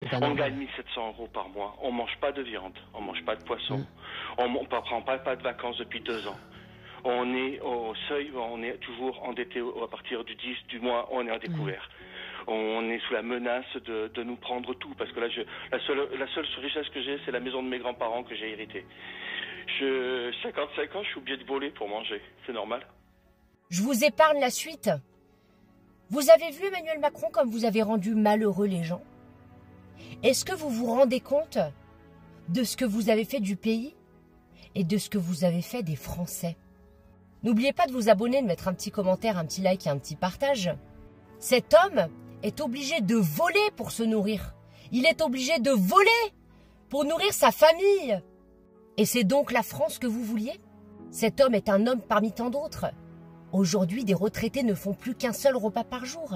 C'est pas On normal. gagne 1 700 € par mois. On mange pas de viande, on mange pas de poisson. Mm. On ne prend pas de vacances depuis 2 ans. On est au seuil, on est toujours endetté à partir du 10 du mois, on est en découvert. On est sous la menace de nous prendre tout, parce que là, la seule richesse que j'ai, c'est la maison de mes grands-parents que j'ai héritée. 55 ans, je suis obligé de voler pour manger, c'est normal. Je vous épargne la suite. Vous avez vu Emmanuel Macron comme vous avez rendu malheureux les gens? Est-ce que vous vous rendez compte de ce que vous avez fait du pays et de ce que vous avez fait des Français? N'oubliez pas de vous abonner, de mettre un petit commentaire, un petit like et un petit partage. Cet homme est obligé de voler pour se nourrir. Il est obligé de voler pour nourrir sa famille. Et c'est donc la France que vous vouliez? Cet homme est un homme parmi tant d'autres. Aujourd'hui, des retraités ne font plus qu'un seul repas par jour.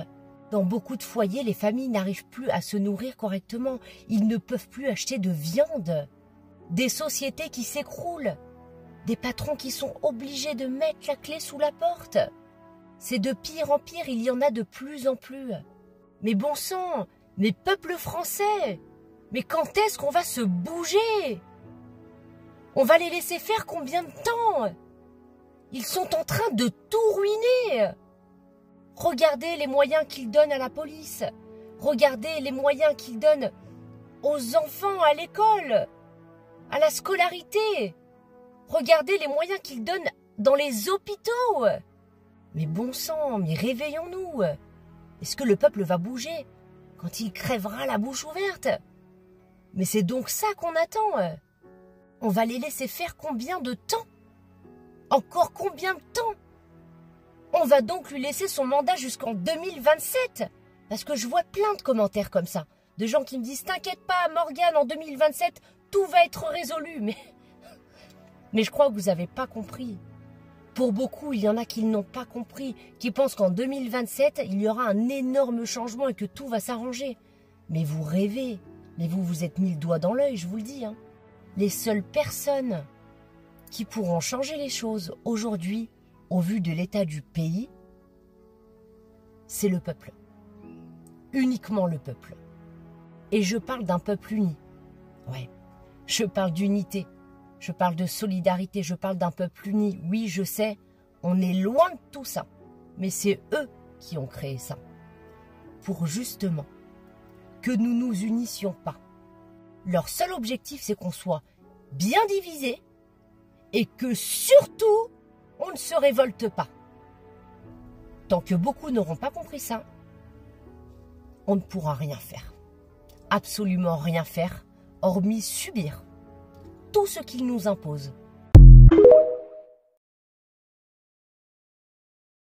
Dans beaucoup de foyers, les familles n'arrivent plus à se nourrir correctement. Ils ne peuvent plus acheter de viande. Des sociétés qui s'écroulent. Des patrons qui sont obligés de mettre la clé sous la porte. C'est de pire en pire, il y en a de plus en plus. Mais bon sang, mes peuples français, mais quand est-ce qu'on va se bouger? On va les laisser faire combien de temps? Ils sont en train de tout ruiner. Regardez les moyens qu'ils donnent à la police. Regardez les moyens qu'ils donnent aux enfants à l'école, à la scolarité. Regardez les moyens qu'ils donnent dans les hôpitaux. Mais bon sang, mais réveillons-nous. Est-ce que le peuple va bouger quand il crèvera la bouche ouverte? Mais c'est donc ça qu'on attend. On va les laisser faire combien de temps? Encore combien de temps? On va donc lui laisser son mandat jusqu'en 2027? Parce que je vois plein de commentaires comme ça. De gens qui me disent « T'inquiète pas, Morgane, en 2027, tout va être résolu. » Mais je crois que vous n'avez pas compris. Pour beaucoup, il y en a qui n'ont pas compris, qui pensent qu'en 2027, il y aura un énorme changement et que tout va s'arranger. Mais vous rêvez. Mais vous vous êtes mis le doigt dans l'œil, je vous le dis. Les seules personnes qui pourront changer les choses aujourd'hui, au vu de l'état du pays, c'est le peuple. Uniquement le peuple. Et je parle d'un peuple uni. Ouais, je parle d'unité. Je parle de solidarité, je parle d'un peuple uni. Oui, je sais, on est loin de tout ça. Mais c'est eux qui ont créé ça. Pour justement que nous nous unissions pas. Leur seul objectif, c'est qu'on soit bien divisés et que surtout, on ne se révolte pas. Tant que beaucoup n'auront pas compris ça, on ne pourra rien faire. Absolument rien faire, hormis subir tout ce qu'ils nous imposent.